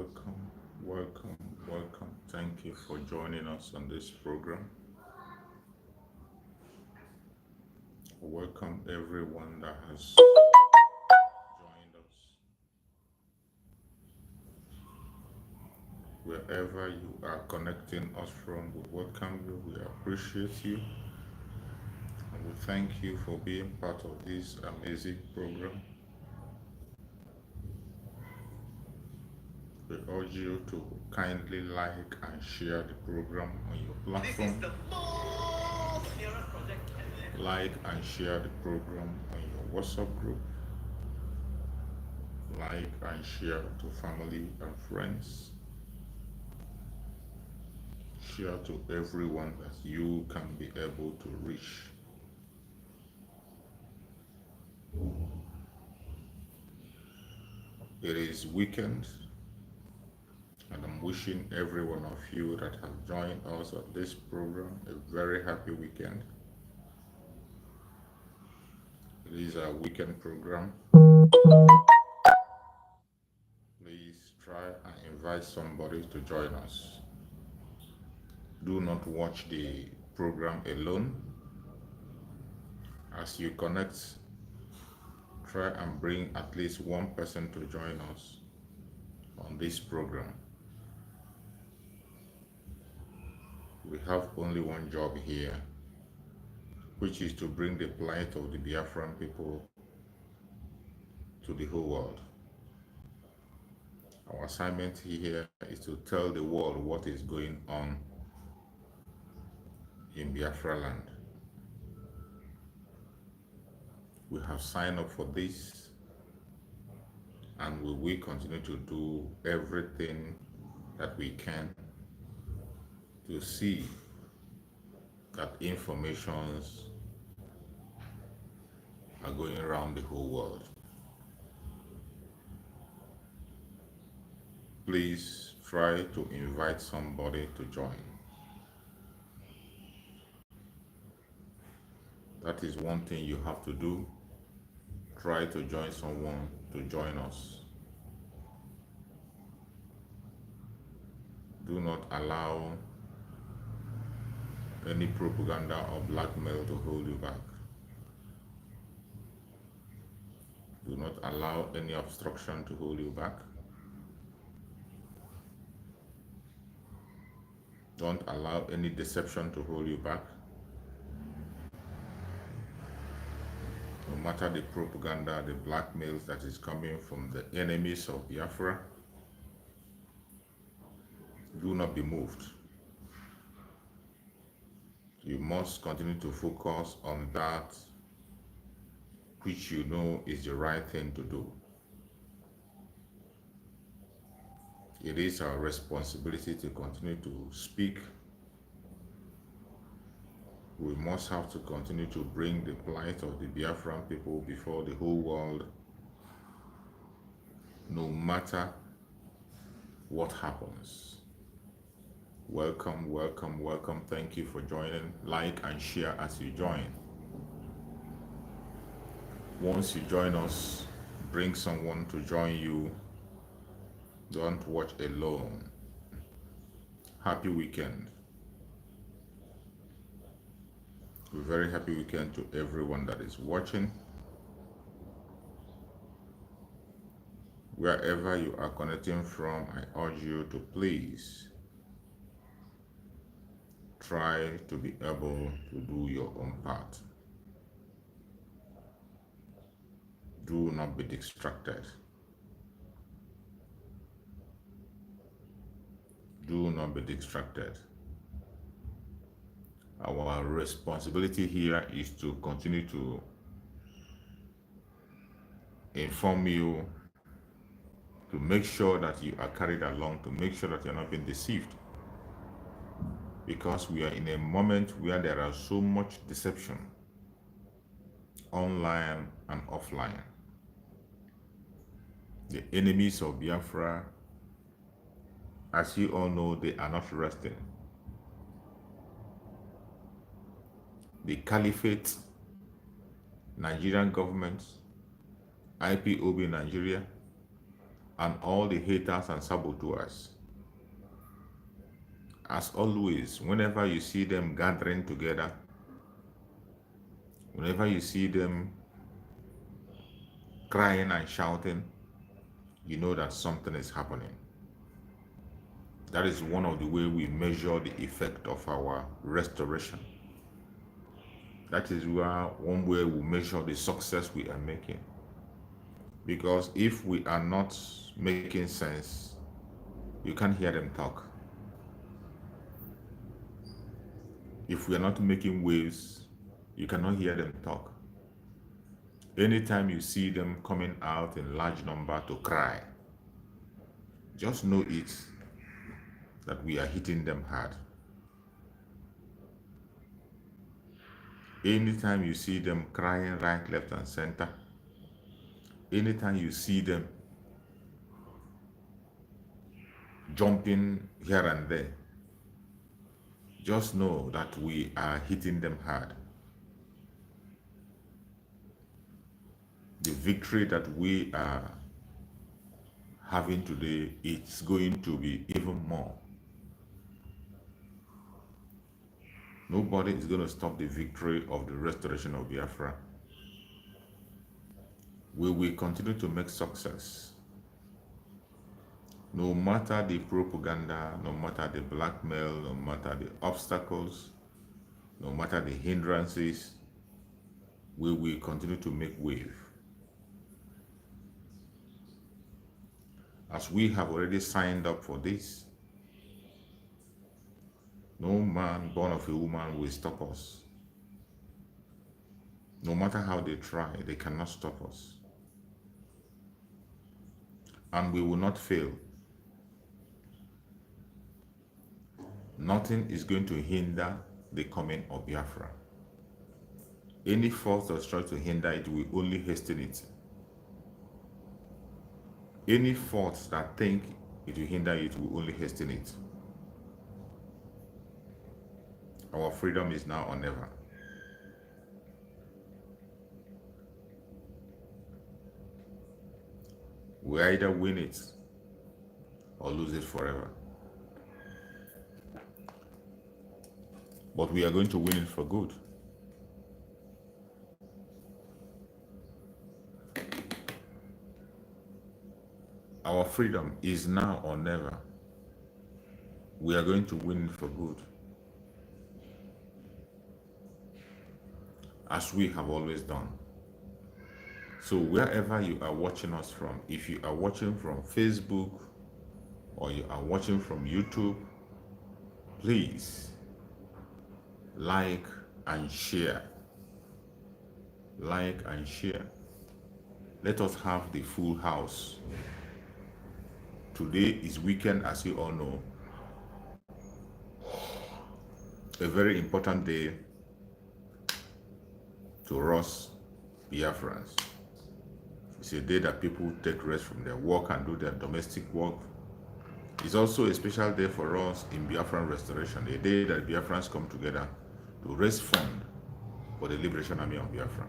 welcome, welcome, welcome. Thank you for joining us on this program. Welcome everyone that has joined us. Wherever you are connecting us from, we welcome you, we appreciate you, and we thank you for being part of this amazing program. We urge you to kindly like and share the program on your platform. Like and share the program on your WhatsApp group. Like and share to family and friends. Share to everyone that you can be able to reach. It is weekend, and I'm wishing every one of you that have joined us on this program a very happy weekend. It is a weekend program. Please try and invite somebody to join us. Do not watch the program alone. As you connect, try and bring at least one person to join us on this program. We have only one job here, which is to bring the plight of the Biafran people to the whole world. Our assignment here is to tell the world what is going on in Biafra land. We have signed up for this, and we will continue to do everything that we can to see that informations are going around the whole world. Please try to invite somebody to join. That is one thing you have to do. Try to join someone to join us. Do not allow any propaganda or blackmail to hold you back. Do not allow any obstruction to hold you back. Don't allow any deception to hold you back. No matter the propaganda, the blackmails that is coming from the enemies of Biafra, do not be moved. You must continue to focus on that which you know is the right thing to do. It is our responsibility to continue to speak. We must have to continue to bring the plight of the Biafran people before the whole world, no matter what happens. Welcome, welcome, welcome. Thank you for joining. Like and share as you join. Once you join us, bring someone to join you. Don't watch alone. Happy weekend. A very happy weekend to everyone that is watching. Wherever you are connecting from, I urge you to please try to be able to do your own part. Do not be distracted. Do not be distracted. Our responsibility here is to continue to inform you, to make sure that you are carried along, to make sure that you're not being deceived. Because we are in a moment where there are so much deception, online and offline. The enemies of Biafra, as you all know, they are not resting. The Caliphate, Nigerian government, IPOB Nigeria, and all the haters and saboteurs. As always, whenever you see them gathering together, whenever you see them crying and shouting, you know that something is happening. That is one of the way we measure the effect of our restoration. That is where one way we measure the success we are making. Because if we are not making sense, you can't hear them talk. If we are not making waves, you cannot hear them talk. Anytime you see them coming out in large number to cry, just know it that we are hitting them hard. Anytime you see them crying right, left, and center, anytime you see them jumping here and there, just know that we are hitting them hard. The victory that we are having today, it's going to be even more. Nobody is going to stop the victory of the restoration of Biafra. We will continue to make success. No matter the propaganda, no matter the blackmail, no matter the obstacles, no matter the hindrances, we will continue to make wave. As we have already signed up for this, no man born of a woman will stop us. No matter how they try, they cannot stop us. And we will not fail. Nothing is going to hinder the coming of Biafra. Any force that tries to hinder it will only hasten it. Any force that think it will hinder it will only hasten it. Our freedom is now or never. We either win it or lose it forever. But we are going to win it for good. Our freedom is now or never. We are going to win it for good. As we have always done. So wherever you are watching us from, if you are watching from Facebook or you are watching from YouTube, please like and share. Like and share. Let us have the full house. Today is weekend, as you all know. A very important day to us Biafrans. It's a day that people take rest from their work and do their domestic work. It's also a special day for us in Biafran restoration, a day that Biafrans come together to raise funds for the Liberation Army of Biafra.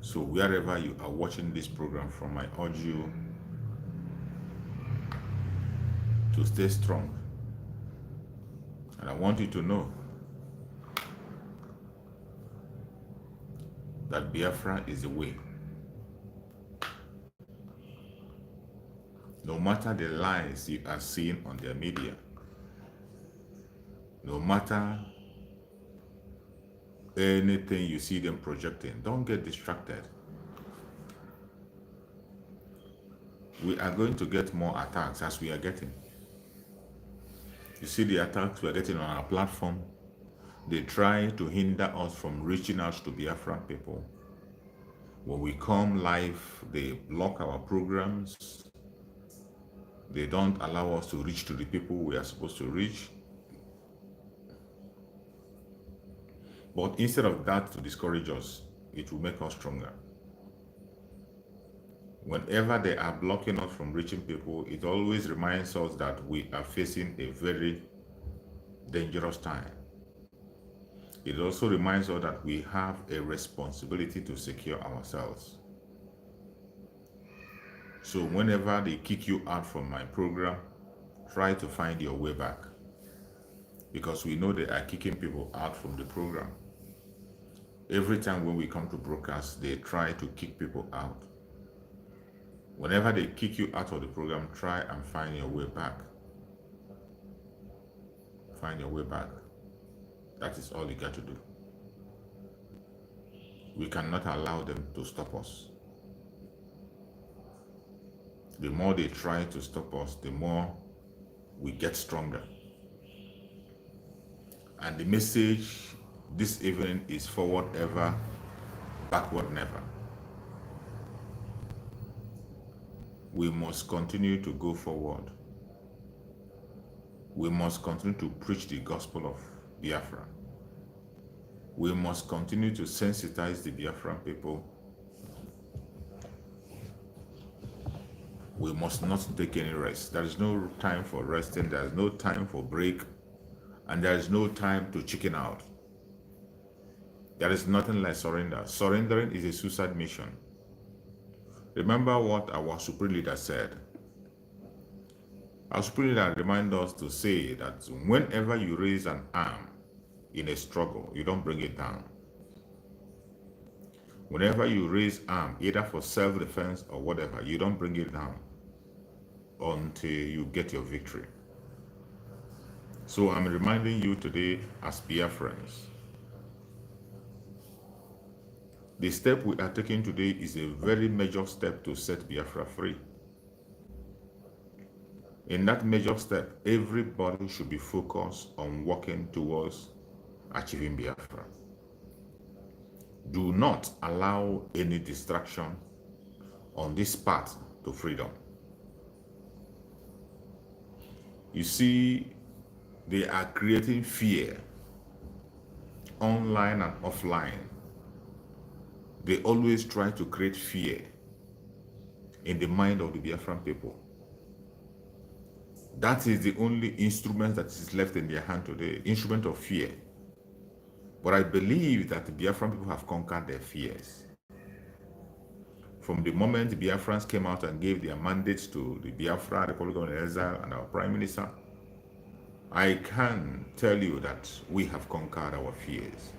So wherever you are watching this program from, I urge you to stay strong. And I want you to know that Biafra is the way. No matter the lies you are seeing on their media, no matter anything you see them projecting, don't get distracted. We are going to get more attacks as we are getting. You see the attacks we are getting on our platform. They try to hinder us from reaching out to Biafran people. When we come live, they block our programs. They don't allow us to reach to the people we are supposed to reach. But instead of that to discourage us, it will make us stronger. Whenever they are blocking us from reaching people, it always reminds us that we are facing a very dangerous time. It also reminds us that we have a responsibility to secure ourselves. So whenever they kick you out from my program, try to find your way back. Because we know they are kicking people out from the program. Every time when we come to broadcast, they try to kick people out. Whenever they kick you out of the program, try and find your way back. Find your way back. That is all you got to do. We cannot allow them to stop us. The more they try to stop us, the more we get stronger. And the message this evening is forward ever, backward never. We must continue to go forward. We must continue to preach the gospel of Biafra. We must continue to sensitize the Biafran people. We must not take any rest. There is no time for resting. There is no time for break. And there is no time to chicken out. There is nothing like surrender. Surrendering is a suicide mission. Remember what our supreme leader said. Our supreme leader reminds us to say that whenever you raise an arm in a struggle, you don't bring it down. Whenever you raise arm, either for self-defense or whatever, you don't bring it down until you get your victory. So I'm reminding you today as Biafrans, the step we are taking today is a very major step to set Biafra free. In that major step, everybody should be focused on working towards achieving Biafra. Do not allow any distraction on this path to freedom. You see, they are creating fear online and offline. They always try to create fear in the mind of the Biafran people. That is the only instrument that is left in their hand today, instrument of fear. But I believe that the Biafran people have conquered their fears. From the moment the Biafrans came out and gave their mandates to the Biafra Republic of Exile and our Prime Minister, I can tell you that we have conquered our fears.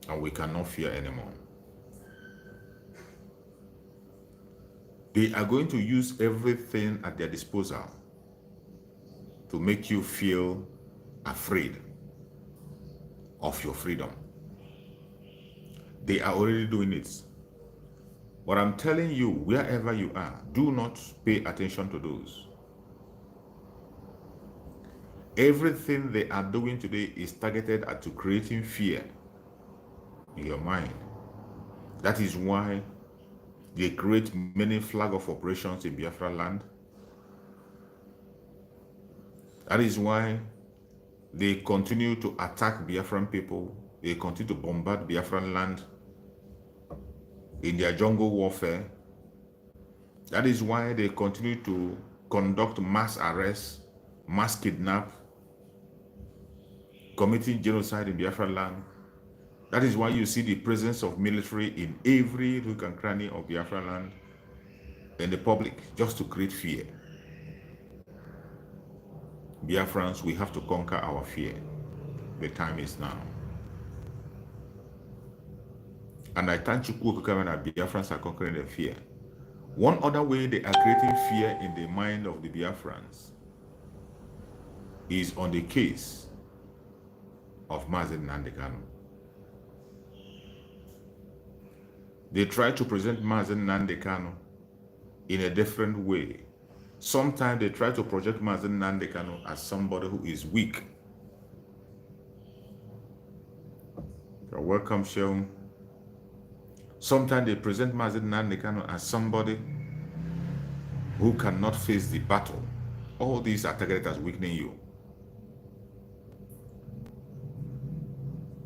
And we cannot fear anymore. They are going to use everything at their disposal to make you feel afraid of your freedom. They are already doing it. But I'm telling you, wherever you are, do not pay attention to those. Everything they are doing today is targeted at creating fear in your mind. That is why they create many flag of operations in Biafra land. That is why they continue to attack Biafran people. They continue to bombard Biafran land in their jungle warfare. That is why they continue to conduct mass arrests, mass kidnap, committing genocide in Biafra land. That is why you see the presence of military in every nook and cranny of Biafra land in the public, just to create fear. Biafrans, we have to conquer our fear. The time is now. And I thank you, that Biafrans are conquering their fear. One other way they are creating fear in the mind of the Biafrans is on the case of Mazen Nnamdi Kanu. They try to present Mazen Nnamdi Kanu in a different way. Sometimes they try to project Mazen Nnamdi Kanu as somebody who is weak. You're welcome, Sheung. Sometimes they present Mazen Nnamdi Kanu as somebody who cannot face the battle. All these are targeted as weakening you.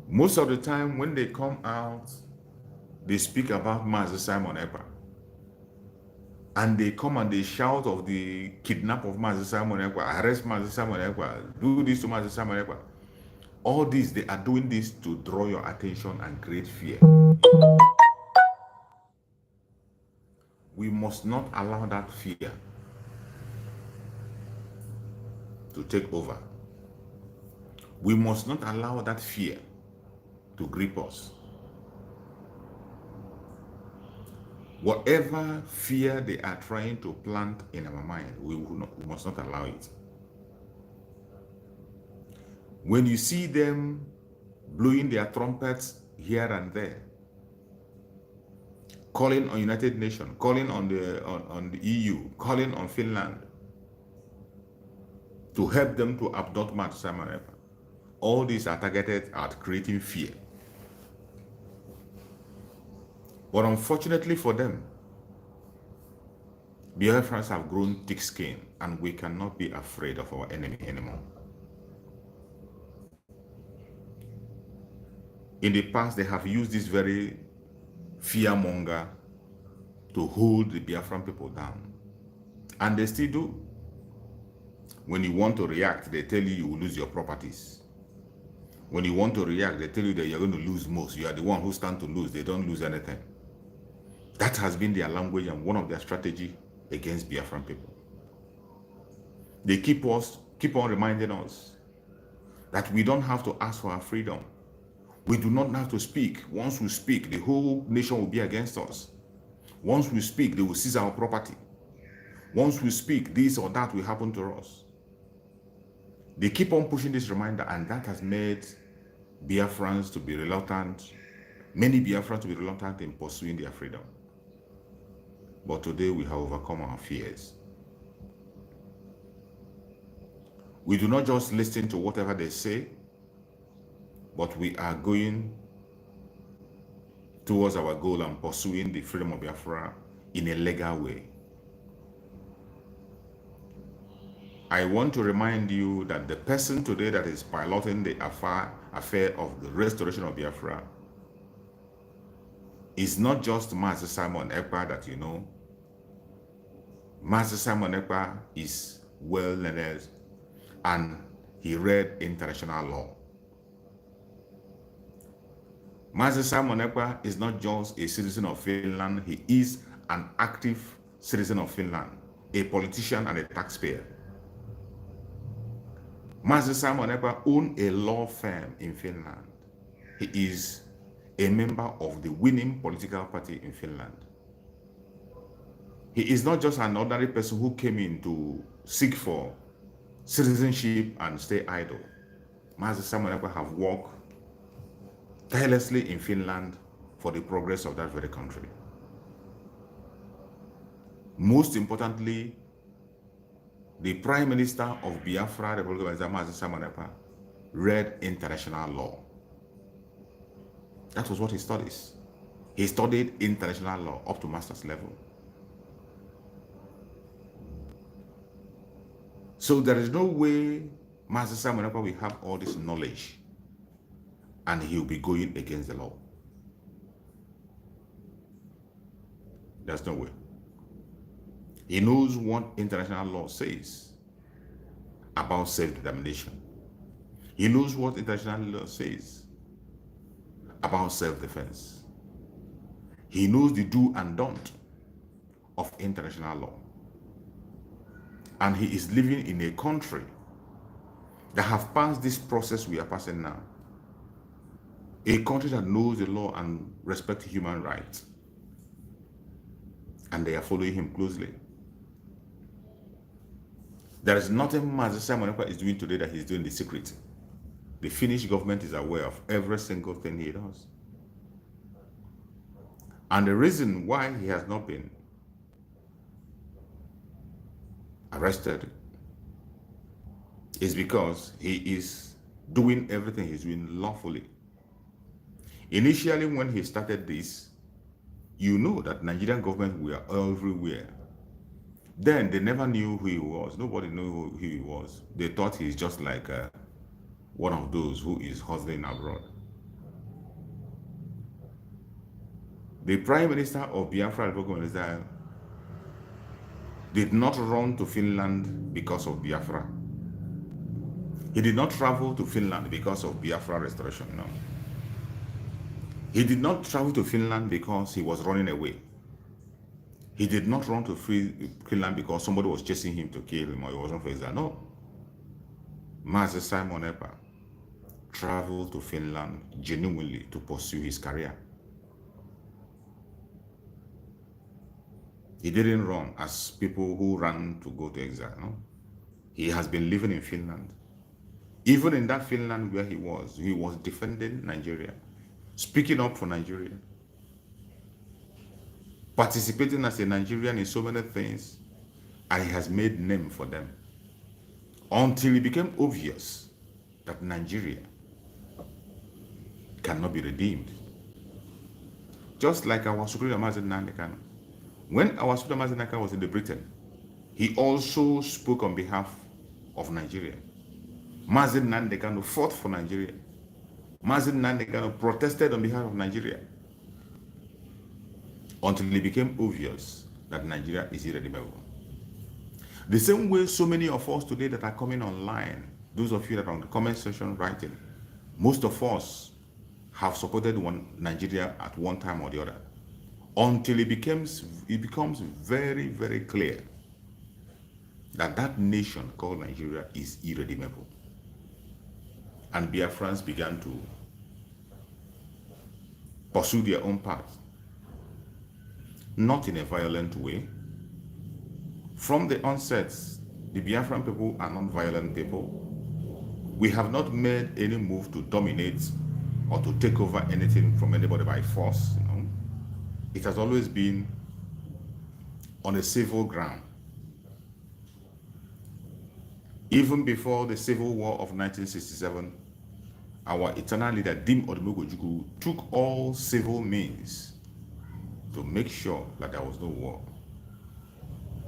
Most of the time when they come out, they speak about Mazi Simon Ekpa. And they come and they shout of the kidnap of Mazi Simon Ekpa, arrest Mazi Simon Ekpa, do this to Mazi Simon Ekpa. All this, they are doing this to draw your attention and create fear. we must not allow that fear to take over. We must not allow that fear to grip us. Whatever fear they are trying to plant in our mind, we must not allow it. When you see them blowing their trumpets here and there, calling on United Nations, calling on the EU, calling on Finland to help them to abduct Simon Ekpa, all these are targeted at creating fear. But unfortunately for them, Biafrans have grown thick-skinned, and we cannot be afraid of our enemy anymore. In the past, they have used this very fearmonger to hold the Biafran people down. And they still do. When you want to react, they tell you you will lose your properties. When you want to react, they tell you that you're going to lose most. You are the one who stands to lose. They don't lose anything. That has been their language and one of their strategies against Biafran people. They keep on reminding us that we don't have to ask for our freedom. We do not have to speak. Once we speak, the whole nation will be against us. Once we speak, they will seize our property. Once we speak, this or that will happen to us. They keep on pushing this reminder, and that has made Biafrans to be reluctant, many Biafrans to be reluctant in pursuing their freedom. But today we have overcome our fears. We do not just listen to whatever they say, but we are going towards our goal and pursuing the freedom of Biafra in a legal way. I want to remind you that the person today that is piloting the affair of the restoration of Biafra is not just Master Simon Ekpa that you know. Master Simon Ekpa is well learned and he read international law. Master Simon Ekpa is not just a citizen of Finland, he is an active citizen of Finland, a politician and a taxpayer. Master Simon Ekpa owns a law firm in Finland. He is a member of the winning political party in Finland. He is not just an ordinary person who came in to seek for citizenship and stay idle. Master Simon Ekpa have worked tirelessly in Finland for the progress of that very country. Most importantly, the Prime Minister of Biafra, the Republic of Master Simon Ekpa, read international law. That was what he studies. He studied international law up to master's level. So there is no way Master Simon Ekpa will have all this knowledge and he will be going against the law. There's no way. He knows what international law says about self-determination. He knows what international law says about self-defense. He knows the do and don't of international law. And he is living in a country that have passed this process we are passing now. A country that knows the law and respects human rights. And they are following him closely. There is nothing Master Simon Ekpa is doing today that he's doing in the secret. The Finnish government is aware of every single thing he does. And the reason why he has not been arrested is because he is doing everything he's doing lawfully. Initially, when he started this, you know that Nigerian government were everywhere. Then they never knew who he was. Nobody knew who he was. They thought he's just like one of those who is hustling abroad. The Prime Minister of Biafra did not run to Finland because of Biafra. He did not travel to Finland because of Biafra restoration, no. He did not travel to Finland because he was running away. He did not run to free Finland because somebody was chasing him to kill him or he wasn't for that. No. Mazi Simon Ekpa traveled to Finland genuinely to pursue his career. He didn't run as people who ran to go to exile. No. He has been living in Finland. Even in that Finland where he was defending Nigeria, speaking up for Nigeria, participating as a Nigerian in so many things, and he has made name for them until it became obvious that Nigeria cannot be redeemed. Just like our Supreme Mazi Nnamdi Kanu. When our Supreme Mazi Nnamdi Kanu was in the Britain, he also spoke on behalf of Nigeria. Mazi Nnamdi Kanu fought for Nigeria. Mazi Nnamdi Kanu protested on behalf of Nigeria until it became obvious that Nigeria is irredeemable. The same way so many of us today that are coming online, those of you that are on the comment section writing, most of us have supported Nigeria at one time or the other, until it becomes very, very clear that that nation called Nigeria is irredeemable. And Biafrans began to pursue their own path, not in a violent way. From the onset, the Biafran people are not violent people. We have not made any move to dominate or to take over anything from anybody by force. You know? It has always been on a civil ground. Even before the Civil War of 1967, our eternal leader, Dim Njoku, took all civil means to make sure that there was no war.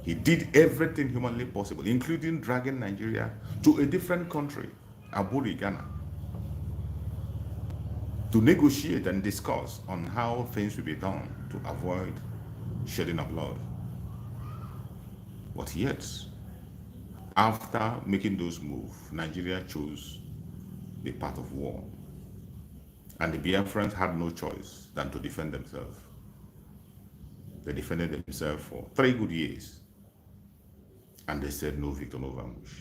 He did everything humanly possible, including dragging Nigeria to a different country, Aburi, Ghana, to negotiate and discuss on how things will be done to avoid shedding of blood. But yet, after making those moves, Nigeria chose the path of war. And the Biafrans had no choice than to defend themselves. They defended themselves for 3 good years. And they said, no victor, no vanquish.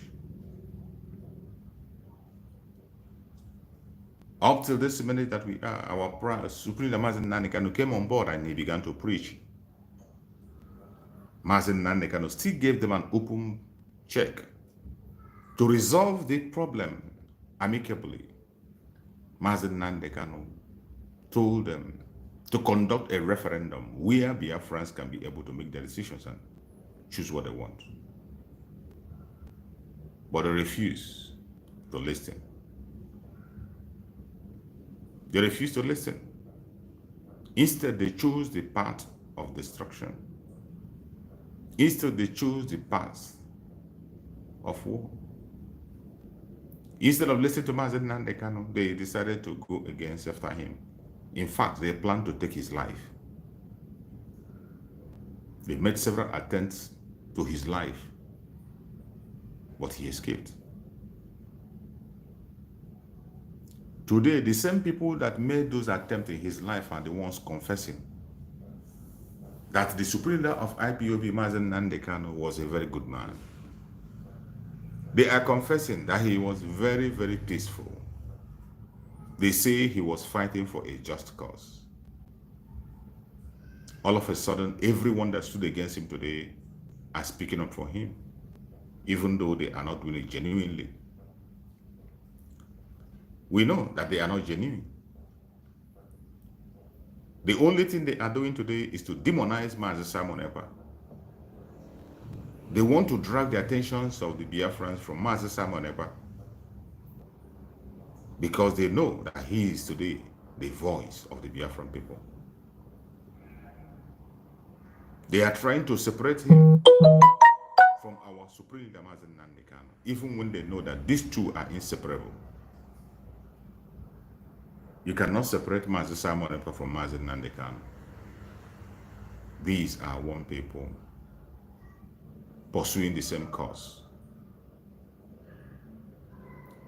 Up till this minute that we are, our Supreme Mazi Nnamdi Kanu came on board and he began to preach. Mazi Nnamdi Kanu still gave them an open check to resolve the problem amicably. Mazi Nnamdi Kanu told them to conduct a referendum where Biafrans can be able to make their decisions and choose what they want. But they refused to listen. They refused to listen. Instead, they chose the path of destruction. Instead, they chose the path of war. Instead of listening to Mazi Nnamdi Kanu, they decided to go against after him. In fact, they planned to take his life. They made several attempts to his life, but he escaped. Today, the same people that made those attempts in his life are the ones confessing that the Supreme Leader of IPOB, Mazi Nnamdi Kanu, was a very good man. They are confessing that he was very, very peaceful. They say he was fighting for a just cause. All of a sudden, everyone that stood against him today are speaking up for him, even though they are not doing it genuinely. We know that they are not genuine. The only thing they are doing today is to demonize Mazi Simon Ekpa. They want to drag the attentions of the Biafrans from Mazi Simon Ekpa because they know that he is today the voice of the Biafran people. They are trying to separate him from our Supreme Leader Mazi Nnamdi Kanu, even when they know that these two are inseparable. You cannot separate Mazi Simon Ekpa from Mazi Nnamdi Kanu. These are one people pursuing the same cause,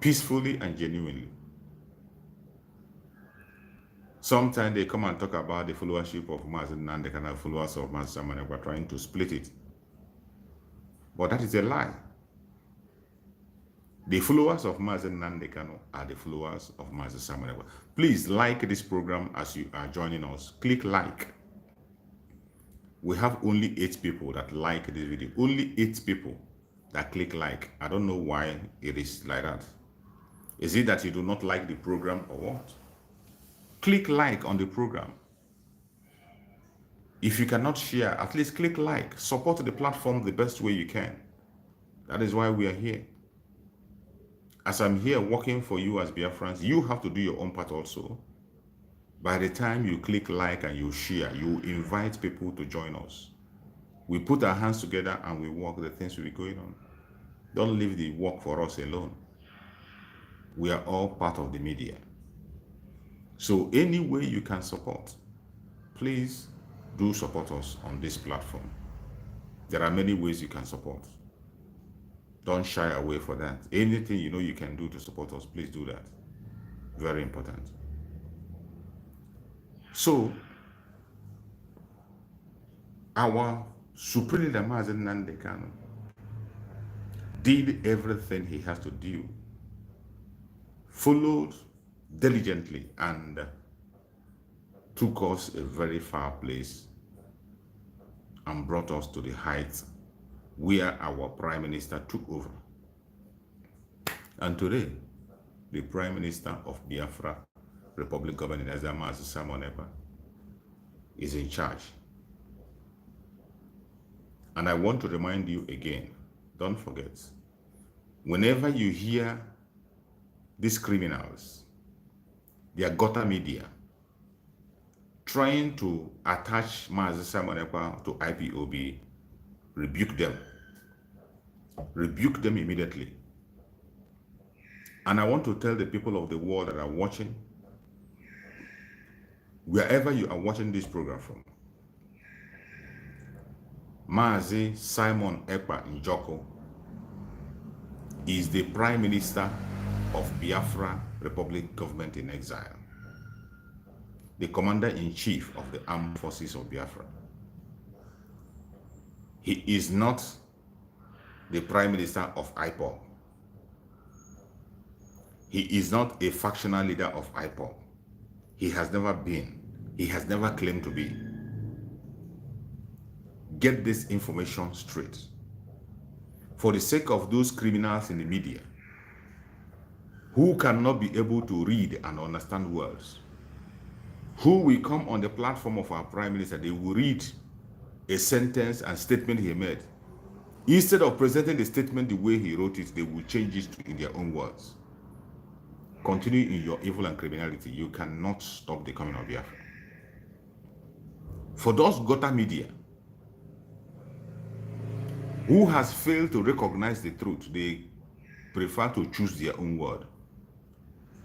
peacefully and genuinely. Sometimes they come and talk about the followership of Mazi Nnamdi Kanu, followers of Mazi Simon Ekpa, trying to split it. But that is a lie. The followers of Mazi Nnamdi Kanu are the followers of Mazi Simon Ekpa. Please like this program as you are joining us. Click like. We have only 8 people that like this video. Only 8 people that click like. I don't know why it is like that. Is it that you do not like the program or what? Click like on the program. If you cannot share, at least click like. Support the platform the best way you can. That is why we are here. As I'm here working for you as Biafrans, you have to do your own part also. By the time you click like and you share, you invite people to join us. We put our hands together and we work, the things will be going on. Don't leave the work for us alone. We are all part of the media. So any way you can support, please do support us on this platform. There are many ways you can support. Don't shy away for that. Anything you know you can do to support us, please do that. Very important. So, our Supreme Leader Mazi Nnamdi Kanu did everything he has to do, followed diligently, and took us a very far place and brought us to the heights where our Prime Minister took over. And today, the Prime Minister of Biafra Republic Government, Mazi Simon Ekpa, is in charge. And I want to remind you again, don't forget, whenever you hear these criminals, their gutter media, trying to attach Mazi Simon Ekpa to IPOB, rebuke them. Rebuke them immediately. And I want to tell the people of the world that are watching, wherever you are watching this program from, Mazi Simon Ekpa Njoku is the Prime Minister of Biafra Republic Government in Exile, the Commander-in-Chief of the Armed Forces of Biafra. He is not the Prime Minister of IPOB. He is not a factional leader of IPOB. He has never been. He has never claimed to be. Get this information straight. For the sake of those criminals in the media who cannot be able to read and understand words, who will come on the platform of our Prime Minister, they will read a sentence and statement he made. Instead of presenting the statement the way he wrote it, they will change it in their own words. Continue in your evil and criminality. You cannot stop the coming of Biafra. For those gutter media who has failed to recognize the truth, they prefer to choose their own word.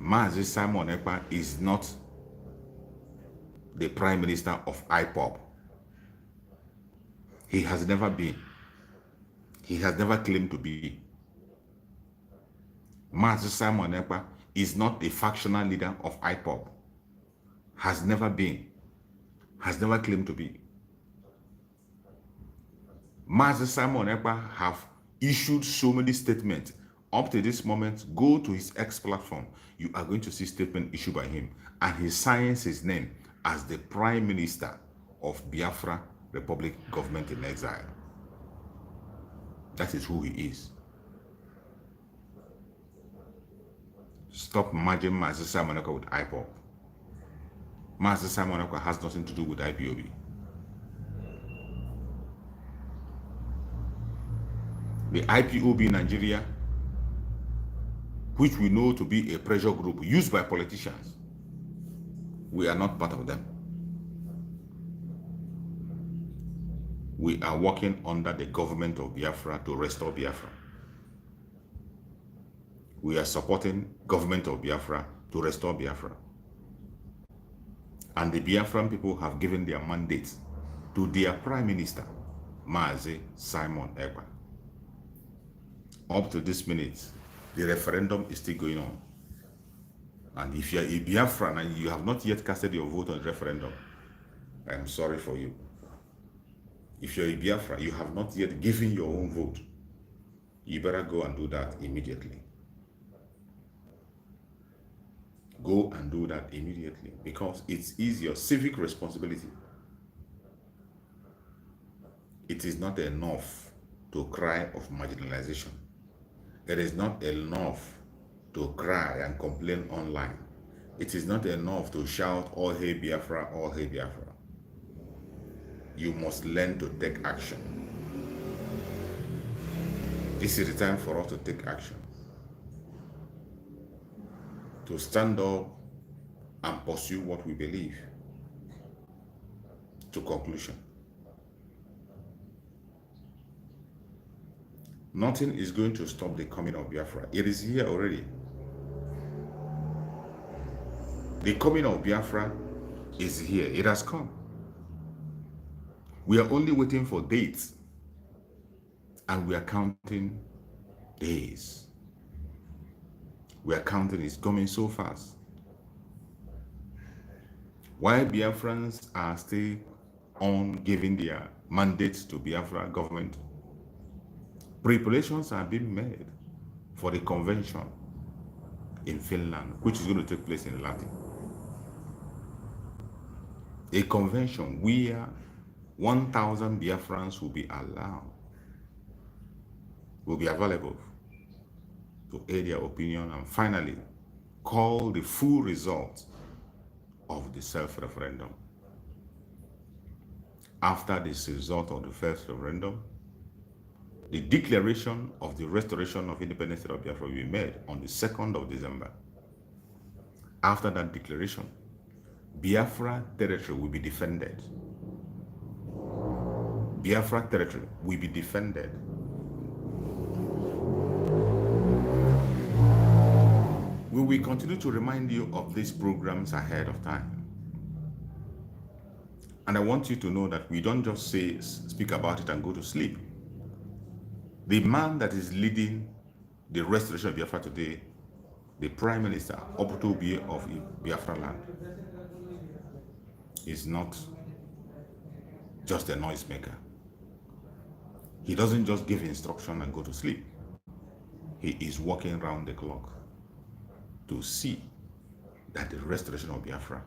Mazi Simon Ekpa is not the Prime Minister of IPOB. He has never been. He has never claimed to be. Mazi Simon Ekpa is not a factional leader of IPOB. Has never been. Has never claimed to be. Mazi Simon Ekpa have issued so many statements. Up to this moment, go to his X platform. You are going to see statement issued by him. And he signs his name as the Prime Minister of Biafra Republic Government in Exile. That is who he is. Stop merging Mazi Simon Ekpa with IPOB. Mazi Simon Ekpa has nothing to do with IPOB. The IPOB in Nigeria, which we know to be a pressure group used by politicians, we are not part of them. We are working under the government of Biafra to restore Biafra. We are supporting government of Biafra to restore Biafra. And the Biafran people have given their mandate to their Prime Minister, Mazi Simon Ekpa. Up to this minute, the referendum is still going on. And if you're a Biafran and you have not yet casted your vote on the referendum, I am sorry for you. If you're a Biafra, you have not yet given your own vote, you better go and do that immediately. Go and do that immediately, because it is your civic responsibility. It is not enough to cry of marginalization. It is not enough to cry and complain online. It is not enough to shout, all hail Biafra, all hail Biafra. You must learn to take action. This is the time for us to take action. To stand up and pursue what we believe to conclusion. Nothing is going to stop the coming of Biafra. It is here already. The coming of Biafra is here. It has come. We are only waiting for dates, and we are counting days. We are counting. It's coming so fast. While Biafrans are still on giving their mandates to Biafra government, preparations are being made for the convention in Finland, which is going to take place in Latin. A convention where 1,000 Biafrans will be allowed, will be available to air their opinion and finally call the full result of the self-referendum. After this result of the first referendum, the declaration of the restoration of independence of Biafra will be made on the 2nd of December. After that declaration, Biafra territory will be defended. Biafra territory will be defended. We will continue to remind you of these programs ahead of time. And I want you to know that we don't just speak about it and go to sleep. The man that is leading the restoration of Biafra today, the Prime Minister, Obi of Biafra land, is not just a noisemaker. He doesn't just give instruction and go to sleep. He is working around the clock to see that the restoration of Biafra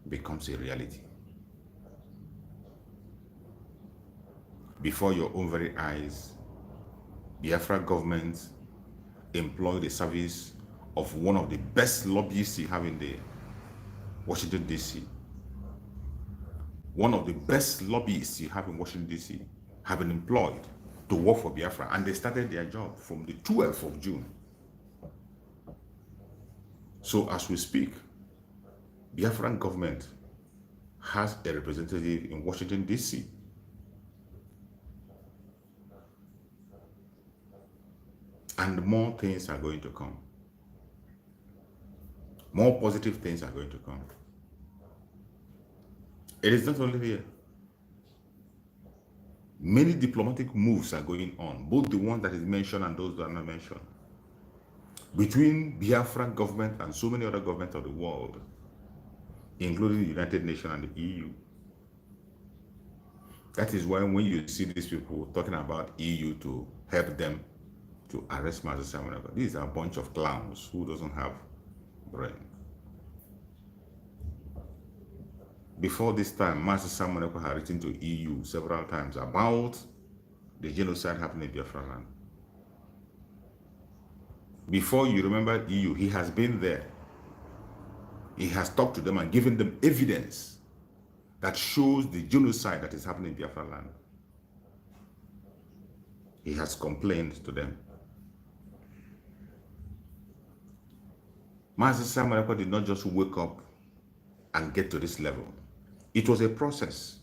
becomes a reality. Before your own very eyes, Biafra government employed the service of one of the best lobbyists you have in the Washington, D.C. One of the best lobbyists you have in Washington, D.C. have been employed to work for Biafra, and they started their job from the 12th of June. So as we speak, Biafran government has a representative in Washington, D.C. And more things are going to come. More positive things are going to come. It is not only here. Many diplomatic moves are going on, both the ones that is mentioned and those that are not mentioned, between Biafran government and so many other governments of the world, including the United Nations and the EU. That is why when you see these people talking about EU to help them to arrest Master Simon, these are a bunch of clowns who doesn't have brain. Before this time, Master Simon had written to EU several times about the genocide happening in Biafra land. Before you remember EU, he has been there. He has talked to them and given them evidence that shows the genocide that is happening in Biafra land. He has complained to them. Master Simon did not just wake up and get to this level. It was a process.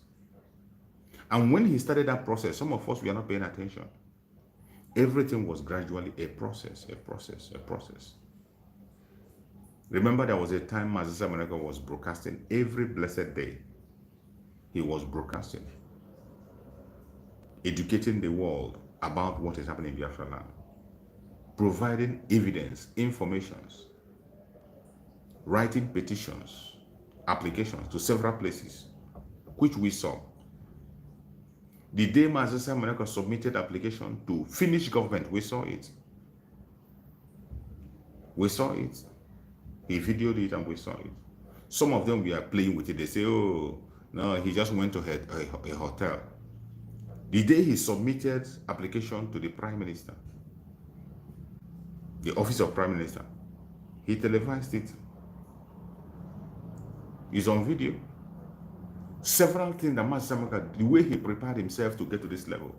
And when he started that process, some of us were not paying attention. Everything was gradually a process, a process, a process. Remember, there was a time Master Simon was broadcasting every blessed day. He was broadcasting, educating the world about what is happening in Biafra land, providing evidence, informations, writing petitions, applications to several places, which we saw. The day Mazi Semeneko submitted application to Finnish government, we saw it. We saw it. He videoed it and we saw it. Some of them we are playing with it. They say, oh, no, he just went to a hotel. The day he submitted application to the Prime Minister, the Office of Prime Minister, he televised it. It's on video. Several things that Mazi Semeneko, the way he prepared himself to get to this level,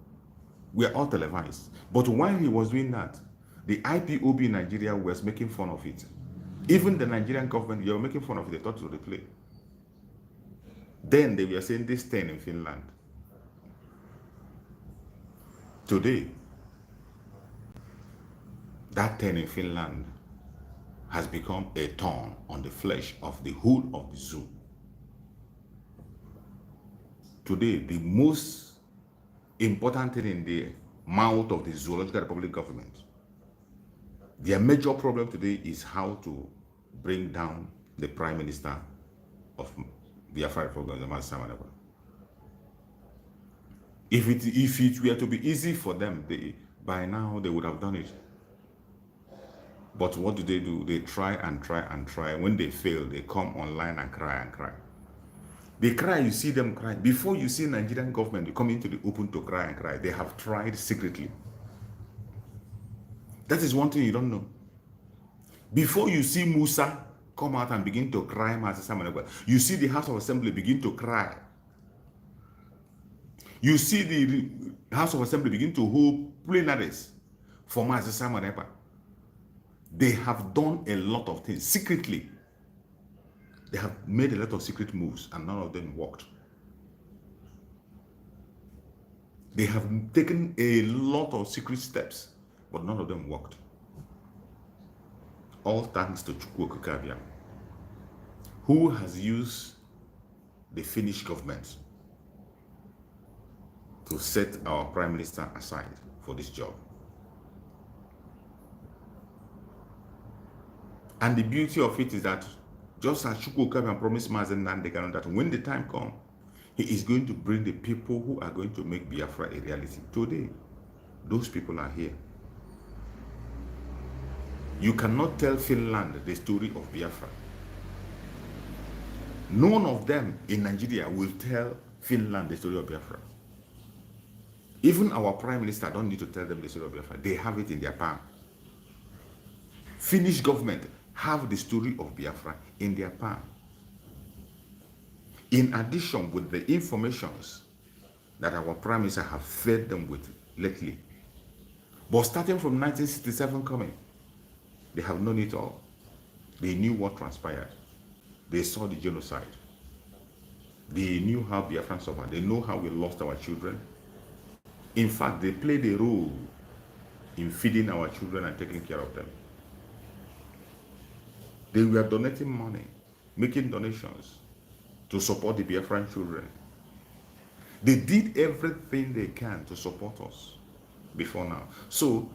were all televised. But while he was doing that, the IPOB in Nigeria was making fun of it. Even the Nigerian government, they were making fun of it. They thought to replay. Then they were saying this 10 in Finland. Today, that 10 in Finland has become a thorn on the flesh of the whole of the zoo. Today, the most important thing in the mouth of the Zoological Republic government, their major problem today is how to bring down the Prime Minister of Biafra program, Mazi Semeneko. If it were to be easy for them, by now they would have done it. But what do? They try and try and try. When they fail, they come online and cry and cry. They cry, you see them cry. Before you see Nigerian government come into the open to cry and cry, they have tried secretly. That is one thing you don't know. Before you see Musa come out and begin to cry, Mazi Semeneko, you see the House of Assembly begin to cry. You see the House of Assembly begin to hold plenaries for Mazi Semeneko. They have done a lot of things secretly. They have made a lot of secret moves and none of them worked. They have taken a lot of secret steps, but none of them worked. All thanks to Njoku, who has used the Finnish government to set our Prime Minister aside for this job. And the beauty of it is that just as Njoku promised Mazi Nandekano that when the time comes, he is going to bring the people who are going to make Biafra a reality. Today, those people are here. You cannot tell Finland the story of Biafra. None of them in Nigeria will tell Finland the story of Biafra. Even our Prime Minister don't need to tell them the story of Biafra. They have it in their palm. Finnish government have the story of Biafra in their palm. In addition with the informations that our Prime Minister have fed them with lately. But starting from 1967 coming, they have known it all. They knew what transpired. They saw the genocide. They knew how Biafrans suffered. They know how we lost our children. In fact, they played a role in feeding our children and taking care of them. They were donating money, making donations to support the Biafran children. They did everything they can to support us before now. So,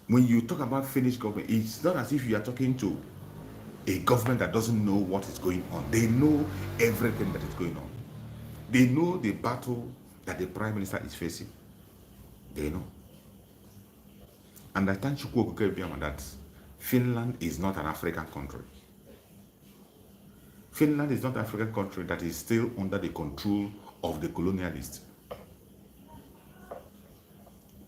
when you talk about Finnish government, it's not as if you are talking to a government that doesn't know what is going on. They know everything that is going on. They know the battle that the Prime Minister is facing. They know. And I thank Njoku that Finland is not an African country. Finland is not an African country that is still under the control of the colonialists.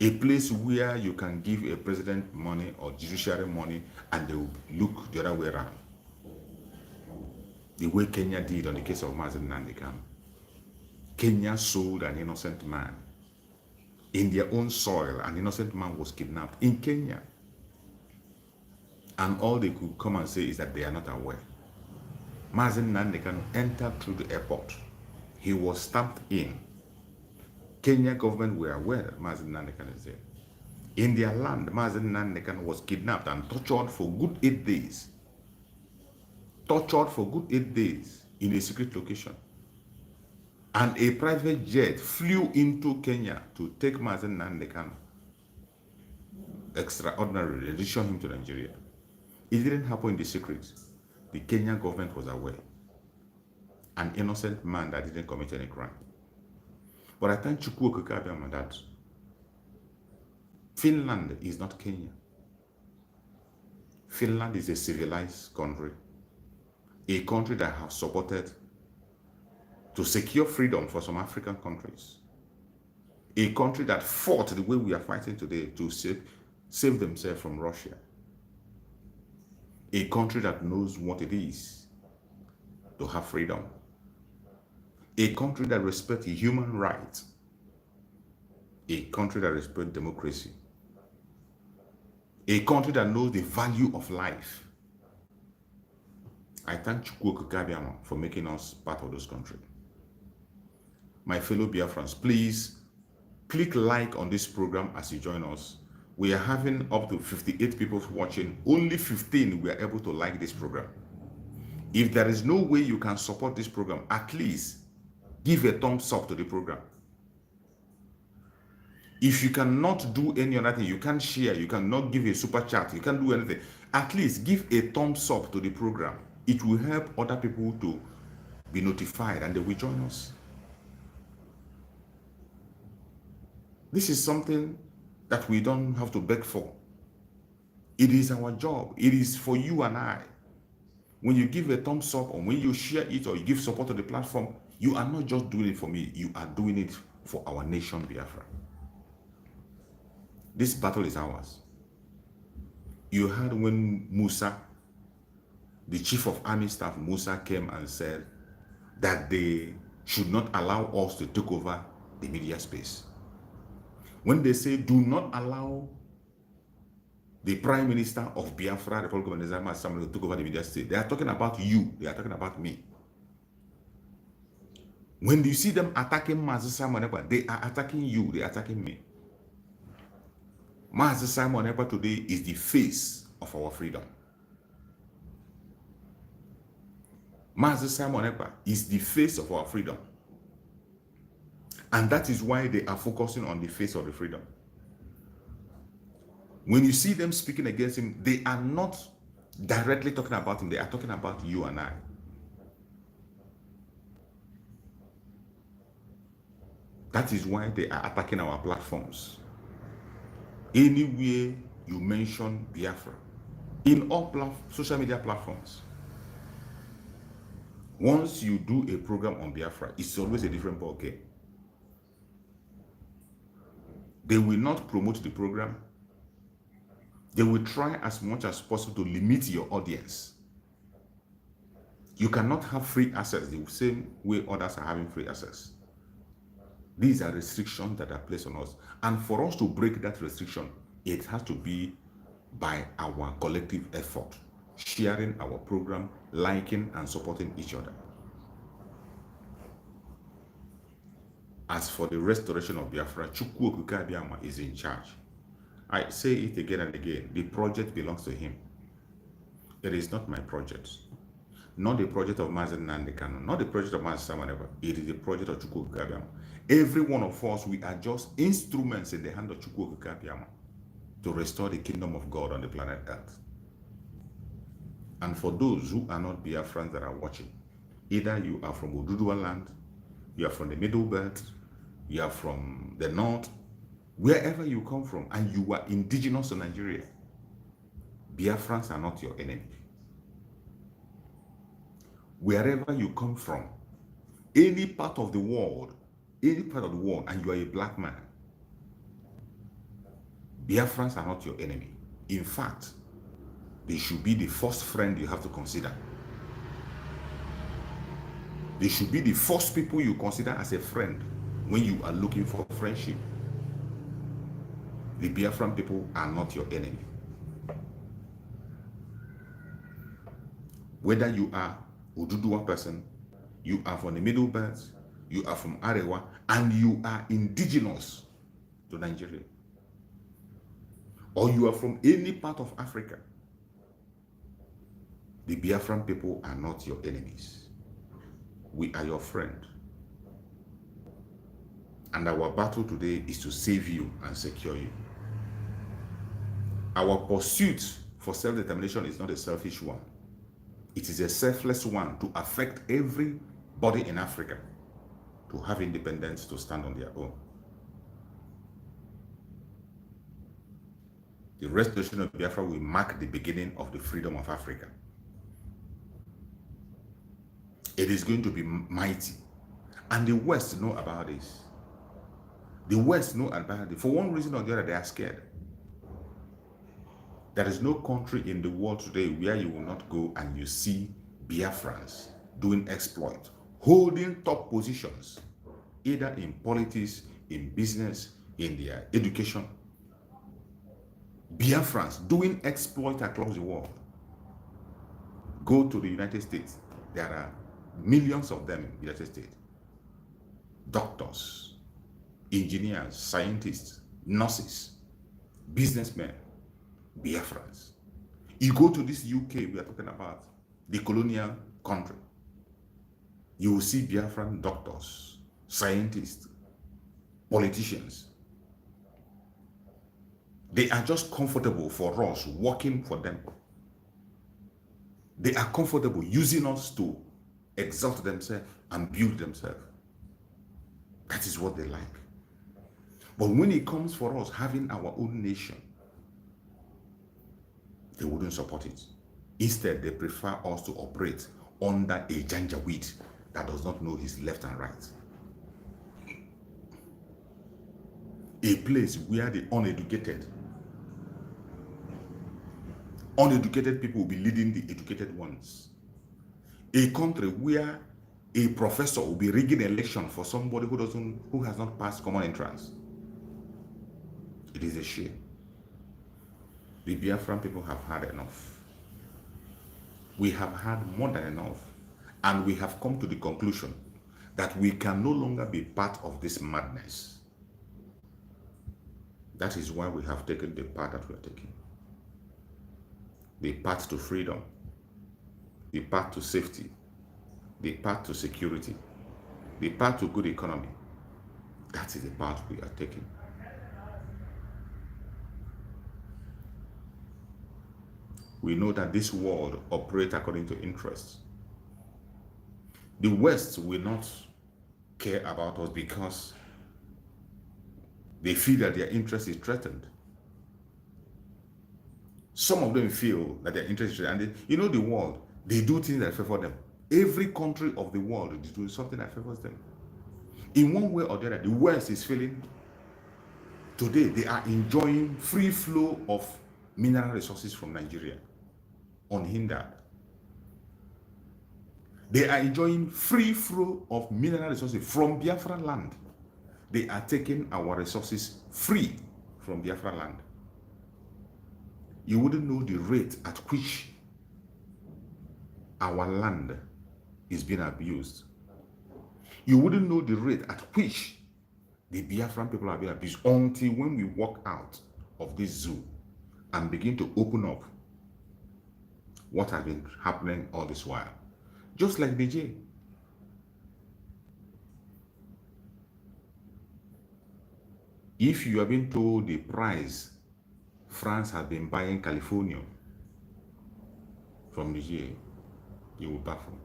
A place where you can give a president money or judiciary money and they will look the other way around. The way Kenya did on the case of Mazi Nandekano. Kenya sold an innocent man. In their own soil, an innocent man was kidnapped in Kenya. And all they could come and say is that they are not aware. Mazi Nandekano entered through the airport. He was stamped in. Kenya government were aware that Mazi Nandekano is there. In their land, Mazi Nandekano was kidnapped and tortured for good 8 days. Tortured for good 8 days in a secret location. And a private jet flew into Kenya to take Mazi Nandekano. Extraordinary, they returned him to Nigeria. It didn't happen in the secret. The Kenyan government was aware. An innocent man that didn't commit any crime. But I thank Chukwu Okike that Finland is not Kenya. Finland is a civilized country, a country that has supported to secure freedom for some African countries, a country that fought the way we are fighting today to save themselves from Russia, a country that knows what it is to have freedom, a country that respects human rights, a country that respects democracy, a country that knows the value of life. I thank Chukwu Okike for making us part of this country. My fellow Biafrans, please click like on this program as you join us. We are having up to 58 people watching. Only 15 were able to like this program. If there is no way you can support this program, at least give a thumbs up to the program. If you cannot do any other thing, you can't share, you cannot give a super chat, you can't do anything, at least give a thumbs up to the program. It will help other people to be notified and they will join us. This is something that we don't have to beg for. It is our job. It is for you and I. When you give a thumbs up or when you share it or you give support to the platform, you are not just doing it for me, you are doing it for our nation, Biafra. This battle is ours. You heard when Musa, the chief of army staff, Musa, came and said that they should not allow us to take over the media space. When they say do not allow the Prime Minister of Biafra, Republic of Nigeria, somebody to take over the media space, they are talking about you, they are talking about me. When you see them attacking Mazi Simon Ekpa, they are attacking you, they are attacking me. Mazi Simon Ekpa today is the face of our freedom. Mazi Simon Ekpa is the face of our freedom. And that is why they are focusing on the face of the freedom. When you see them speaking against him, they are not directly talking about him, they are talking about you and I. That is why they are attacking our platforms. Anywhere you mention Biafra, in all social media platforms, once you do a program on Biafra, it's always a different ballgame. They will not promote the program. They will try as much as possible to limit your audience. You cannot have free access the same way others are having free access. These are restrictions that are placed on us. And for us to break that restriction, it has to be by our collective effort, sharing our program, liking and supporting each other. As for the restoration of Biafra, Chukwu Okike is in charge. I say it again and again, the project belongs to him. It is not my project. Not the project of Mazi Nnamdi Kanu, not the project of Mazi Simon Ekpa. It is the project of Chukwu Okike. Every one of us, we are just instruments in the hand of Chukwu Okike to restore the kingdom of God on the planet Earth. And for those who are not Biafrans that are watching, either you are from Oduduwa land, you are from the Middle Belt, you are from the North, wherever you come from, and you are indigenous to Nigeria, Biafrans are not your enemy. Wherever you come from, any part of the world, and you are a black man, Biafrans are not your enemy. In fact, they should be the first friend you have to consider. They should be the first people you consider as a friend when you are looking for friendship. The Biafran people are not your enemy. Whether you are Oduduwa person, you are from the Middle Belt, you are from Arewa, and you are indigenous to Nigeria, or you are from any part of Africa, the Biafran people are not your enemies. We are your friend. And our battle today is to save you and secure you. Our pursuit for self-determination is not a selfish one. It is a selfless one to affect everybody in Africa to have independence, to stand on their own. The restoration of Biafra will mark the beginning of the freedom of Africa. It is going to be mighty. And the West know about this. The West know about it. For one reason or the other, they are scared. There is no country in the world today where you will not go and you see Biafrans doing exploit, holding top positions, either in politics, in business, in their education. Biafrans doing exploit across the world. Go to the United States. There are millions of them in the United States. Doctors, engineers, scientists, nurses, businessmen, Biafrans. You go to this UK, we are talking about the colonial country. You will see Biafran doctors, scientists, politicians. They are just comfortable for us working for them. They are comfortable using us to exalt themselves and build themselves. That is what they like. But when it comes for us having our own nation, they wouldn't support it. Instead, they prefer us to operate under a janjaweed that does not know his left and right. A place where the uneducated people will be leading the educated ones. A country where a professor will be rigging an election for somebody who has not passed common entrance. It is a shame. The Biafran people have had enough. We have had more than enough. And we have come to the conclusion that we can no longer be part of this madness. That is why we have taken the path that we are taking. The path to freedom, the path to safety, the path to security, the path to good economy. That is the path we are taking. We know that this world operates according to interests. The West will not care about us because they feel that their interest is threatened. Some of them feel that their interest is threatened. And the world, they do things that favor them. Every country of the world is doing something that favors them. In one way or the other, the West is feeling today they are enjoying free flow of mineral resources from Nigeria, unhindered. They are enjoying free flow of mineral resources from Biafra land. They are taking our resources free from Biafra land. You wouldn't know the rate at which our land is being abused. You wouldn't know the rate at which the Biafran people are being abused until when we walk out of this zoo and begin to open up what has been happening all this while. Just like Niger. If you have been told the price France has been buying California from Niger, you will baffle.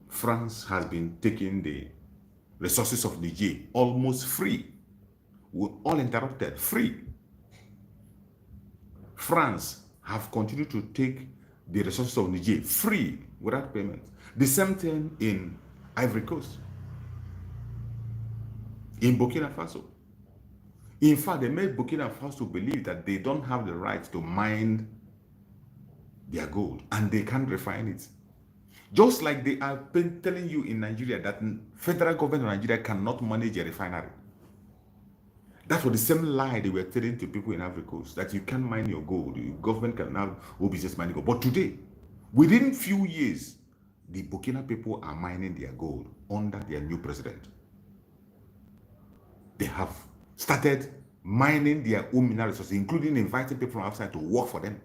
France has been taking the resources of Niger almost free, with all interrupted, free. France have continued to take the resources of Niger free without payment. The same thing in Ivory Coast, in Burkina Faso. In fact, they made Burkina Faso believe that they don't have the right to mine their gold and they can't refine it. Just like they have been telling you in Nigeria that federal government of Nigeria cannot manage a refinery. That was the same lie they were telling to people in Ivory Coast, that you can't mine your gold, the government can now business mining gold. But today, within few years, the Burkina people are mining their gold under their new president. They have started mining their own mineral resources, including inviting people from outside to work for them.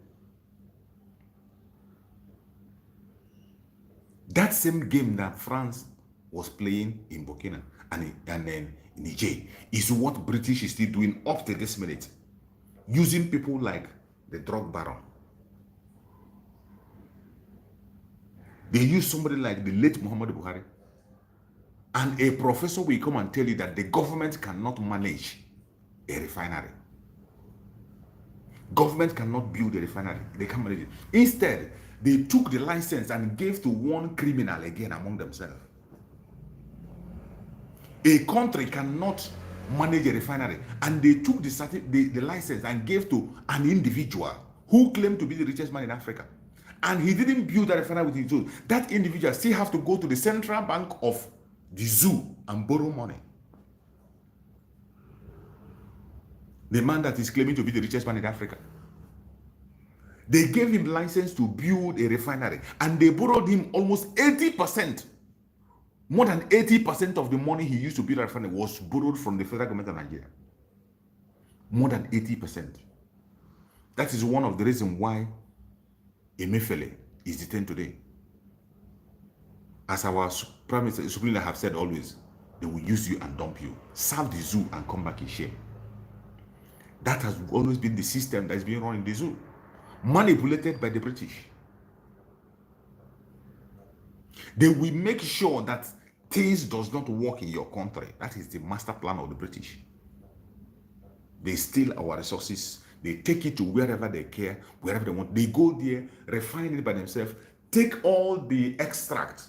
That same game that France was playing in Burkina and then Niger is what British is still doing up to this minute, using people like the drug baron, They use somebody like the late Muhammad Buhari. And a professor will come and tell you that the government cannot manage a refinery. Government cannot build a refinery. They can't manage it. Instead, they took the license and gave to one criminal again among themselves. A country cannot manage a refinery, and they took the license and gave to an individual who claimed to be the richest man in Africa. And he didn't build that refinery with his own. That individual still have to go to the central bank of the zoo and borrow money. The man that is claiming to be the richest man in Africa. They gave him license to build a refinery, and they borrowed him almost 80%. More than 80% of the money he used to build a refinery was borrowed from the federal government of Nigeria. More than 80%. That is one of the reasons why Emefiele is detained today. As our Prime Minister Supreme have said always, they will use you and dump you. Serve the zoo and come back in shame. That has always been the system that is being run in the zoo. Manipulated by the British. They will make sure that things does not work in your country. That is the master plan of the British. They steal our resources. They take it to wherever they care, wherever they want. They go there, refine it by themselves, take all the extract,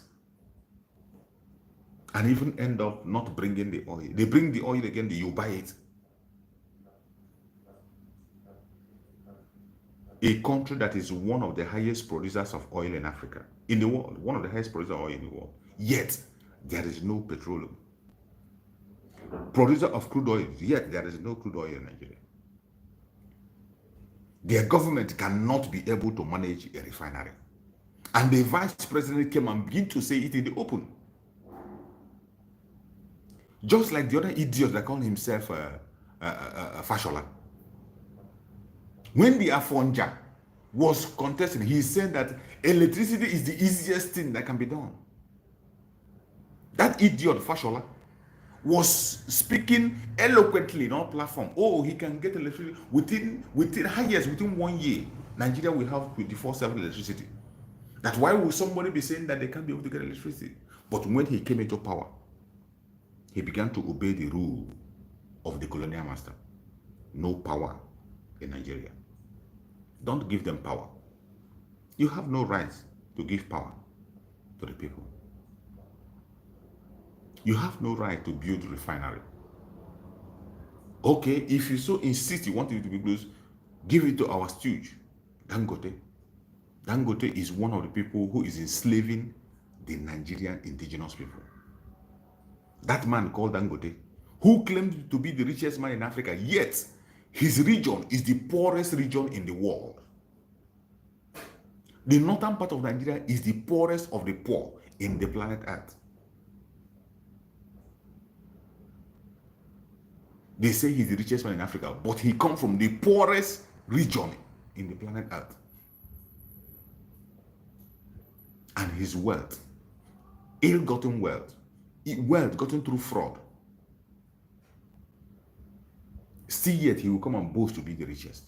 and even end up not bringing the oil. They bring the oil again, you buy it. A country that is one of the highest producers of oil in Africa, in the world, one of the highest producers of oil in the world, yet there is no petroleum. Producer of crude oil, yet there is no crude oil in Nigeria. Their government cannot be able to manage a refinery. And the vice president came and began to say it in the open. Just like the other idiot that called himself Fashola. When the Afonja was contesting, he said that electricity is the easiest thing that can be done. That idiot Fashola was speaking eloquently on our platform. Oh, he can get electricity within 1 year. Nigeria will have 24/7 electricity. That's why will somebody be saying that they can't be able to get electricity? But when he came into power, he began to obey the rule of the colonial master. No power in Nigeria. Don't give them power. You have no right to give power to the people. You have no right to build a refinery. Okay, if you so insist you want it to be closed, give it to our stooge, Dangote. Dangote is one of the people who is enslaving the Nigerian indigenous people. That man called Dangote, who claimed to be the richest man in Africa, yet his region is the poorest region in the world. The northern part of Nigeria is the poorest of the poor in the planet Earth. They say he's the richest man in Africa, but he comes from the poorest region in the planet Earth. And his wealth, ill-gotten wealth gotten through fraud, still yet he will come and boast to be the richest.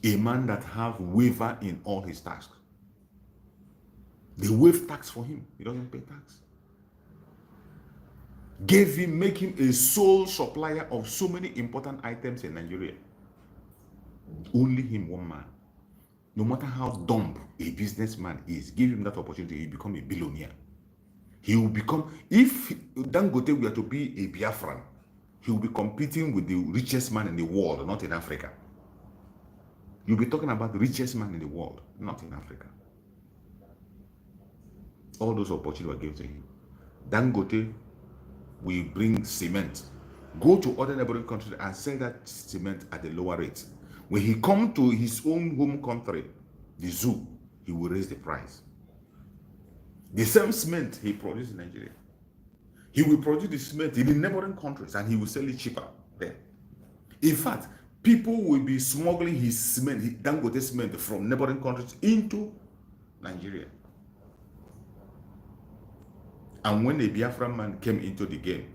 A man that have waiver in all his tasks. They waive tax for him. He doesn't pay tax. Make him a sole supplier of so many important items in Nigeria. Only him, one man. No matter how dumb a businessman is, give him that opportunity, he become a billionaire. He will become, if Dangote were to be a Biafran, he will be competing with the richest man in the world, not in Africa. You'll be talking about the richest man in the world, not in Africa. All those opportunities were given to him. Dangote will bring cement. Go to other neighboring countries and sell that cement at a lower rate. When he come to his own home country, the zoo, he will raise the price. The same cement he produced in Nigeria, he will produce the cement in the neighboring countries and he will sell it cheaper there. In fact, people will be smuggling his cement, Dangote cement, from neighboring countries into Nigeria. And when the Biafra man came into the game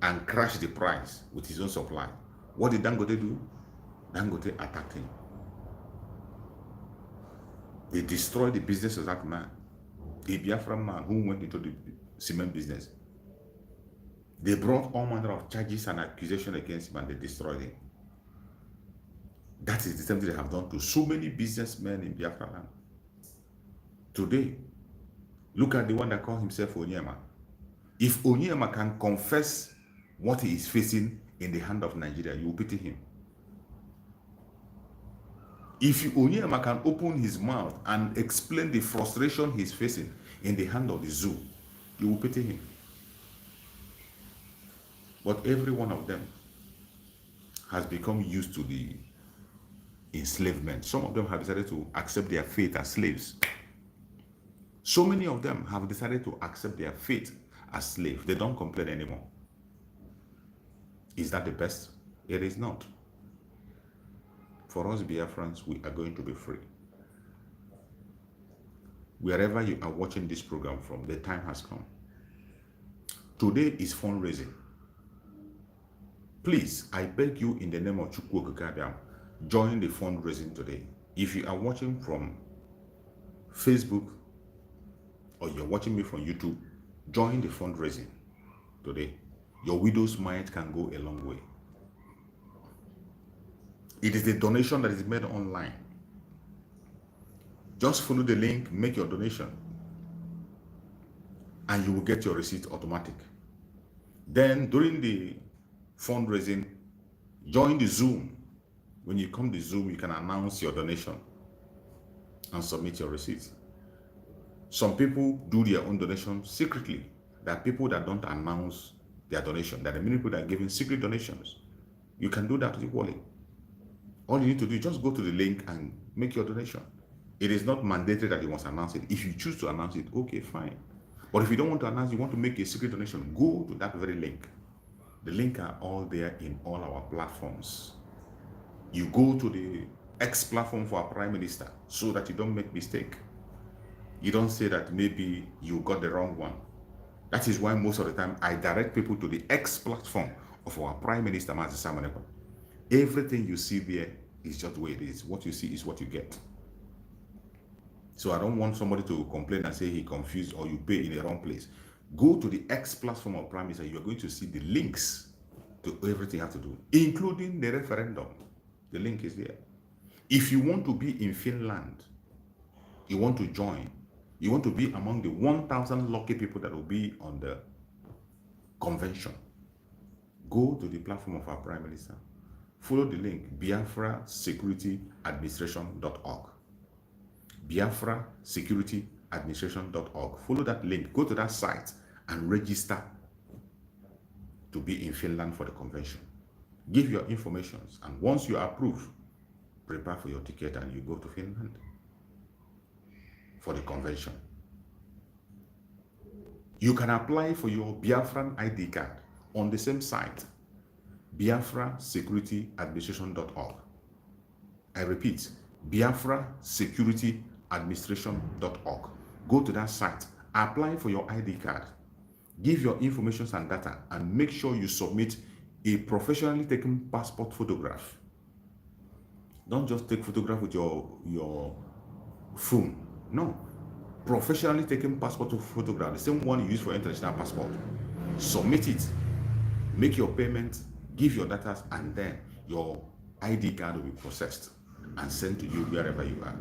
and crashed the price with his own supply, what did Dangote do? Dangote attacked him. They destroyed the business of that man, a Biafran man who went into the cement business. They brought all manner of charges and accusations against him and they destroyed him. That is the same thing they have done to so many businessmen in Biafra land. Today, look at the one that called himself Onyema. If Onyema can confess what he is facing in the hand of Nigeria, you will pity him. If Onyema can open his mouth and explain the frustration he's facing in the hand of the zoo, you will pity him. But every one of them has become used to the enslavement. Some of them have decided to accept their fate as slaves. So many of them have decided to accept their fate as slaves. They don't complain anymore. Is that the best? It is not. For us Biafrans, we are going to be free. Wherever you are watching this program from, the time has come. Today is fundraising. Please, I beg you in the name of Chukwu Okikabia, join the fundraising today. If you are watching from Facebook or you're watching me from YouTube, join the fundraising today. Your widow's mite can go a long way. It is the donation that is made online. Just follow the link, make your donation, and you will get your receipt automatic. Then during the fundraising, join the Zoom. When you come to Zoom, you can announce your donation and submit your receipts. Some people do their own donation secretly. There are people that don't announce their donation. There are many people that are giving secret donations. You can do that equally. All you need to do is just go to the link and make your donation. It is not mandatory that you must announce it. If you choose to announce it, okay, fine. But if you don't want to announce, you want to make a secret donation, go to that very link. The link are all there in all our platforms. You go to the X platform for our Prime Minister so that you don't make mistake. You don't say that maybe you got the wrong one. That is why most of the time I direct people to the X platform of our Prime Minister, Mazi Samaneko. Everything you see there is just the way it is. What you see is what you get. So I don't want somebody to complain and say he confused or you pay in the wrong place. Go to the X platform of Prime Minister. You're going to see the links to everything you have to do, including the referendum. The link is there. If you want to be in Finland, you want to join, you want to be among the 1,000 lucky people that will be on the convention, go to the platform of our Prime Minister. Follow the link, biafrasecurityadministration.org. biafrasecurityadministration.org. Follow that link, go to that site and register to be in Finland for the convention. Give your information, and once you are approved, prepare for your ticket and you go to Finland for the convention. You can apply for your Biafran ID card on the same site, biafrasecurityadministration.org. I repeat, biafrasecurityadministration.org. Go to that site, apply for your ID card, give your information and data, and make sure you submit a professionally taken passport photograph. Don't just take photograph with your phone. No. Professionally taken passport photograph, the same one you use for international passport. Submit it, make your payment, give your data, and then your ID card will be processed and sent to you wherever you are.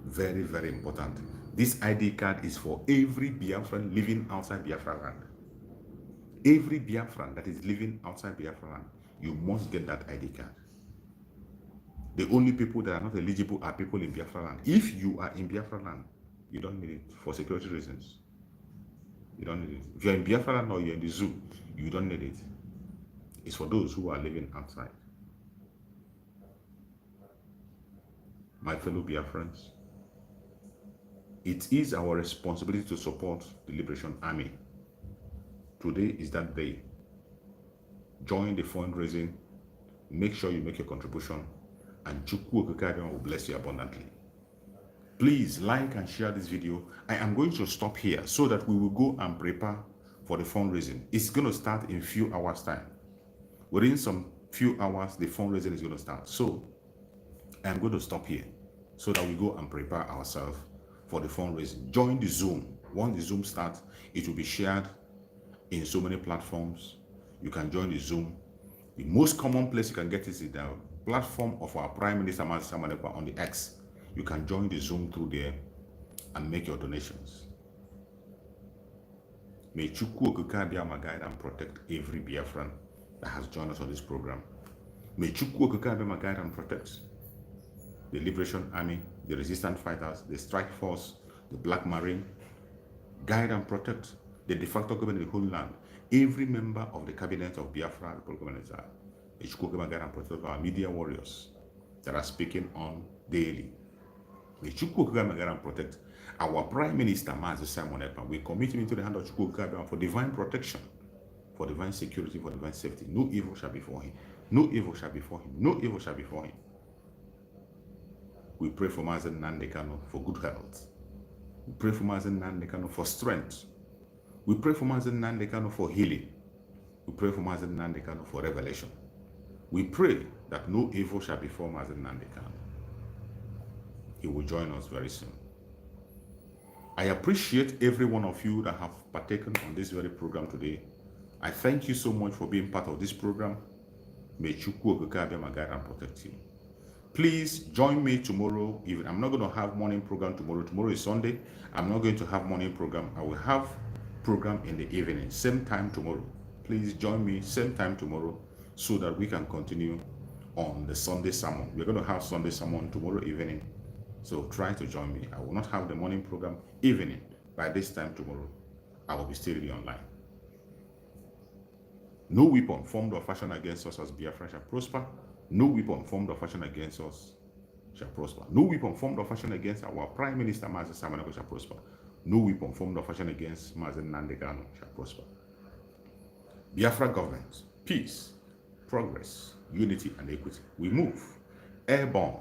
Very, very important. This ID card is for every Biafran living outside Biafra land. Every Biafran that is living outside Biafra land, you must get that ID card. The only people that are not eligible are people in Biafra land. If you are in Biafra land, you don't need it for security reasons. You don't need it. If you're in Biafra land or you're in the zoo, you don't need it. It's for those who are living outside. My fellow Biafrans, it is our responsibility to support the Liberation Army. Today is that day. Join the fundraising. Make sure you make your contribution, and Chukwu Okikabia will bless you abundantly. Please like and share this video. I am going to stop here so that we will go and prepare for the fundraising. It's going to start in a few hours' time. Within some few hours, the fundraising is going to start. So I'm going to stop here. so that we go and prepare ourselves for the fundraising. Join the Zoom. Once the Zoom starts, it will be shared in so many platforms. You can join the Zoom. The most common place you can get is the platform of our Prime Minister Ekpa on the X. You can join the Zoom through there and make your donations. May Chukwu Okike Abiyama guide and protect every Biafran that has joined us on this program. May Chukwu Okike Abiyama guide and protect the Liberation Army, the resistance fighters, the strike force, the Black Marine, guide and protect the de facto government of the whole land, every member of the cabinet of Biafra, the government is may Chukwu Okike guide and protect our media warriors that are speaking on daily. May Chukwu Okike guide and protect our Prime Minister, Mazi Simon Ekpa. We commit him into the hand of Chukwu Okike for divine protection, for divine security, for divine safety. No evil shall befall him. No evil shall befall him. No evil shall befall him. We pray for Mazi Nnamdi Kanu for good health. We pray for Mazi Nnamdi Kanu for strength. We pray for Mazi Nnamdi Kanu for healing. We pray for Mazi Nnamdi Kanu for revelation. We pray that no evil shall befall Mazi Nnamdi Kanu. He will join us very soon. I appreciate every one of you that have partaken on this very program today. I thank you so much for being part of this program. May Chukwu Okike Abiyama guide and protect you. Please join me tomorrow. Even I'm not going to have morning program tomorrow. Tomorrow is Sunday. I'm not going to have morning program. I will have program in the evening, same time tomorrow. Please join me same time tomorrow so that we can continue on the Sunday sermon. We're going to have Sunday sermon tomorrow evening. So try to join me. I will not have the morning program evening. By this time tomorrow, I will still be online. No weapon formed or fashioned against us as Biafra shall prosper. No weapon formed or fashioned against us shall prosper. No weapon formed or fashioned against our Prime Minister Mazi Simon Ekpa shall prosper. No weapon formed or fashioned against Mazi Nnamdi Kanu shall prosper. Biafra government, peace, progress, unity, and equity. We move airborne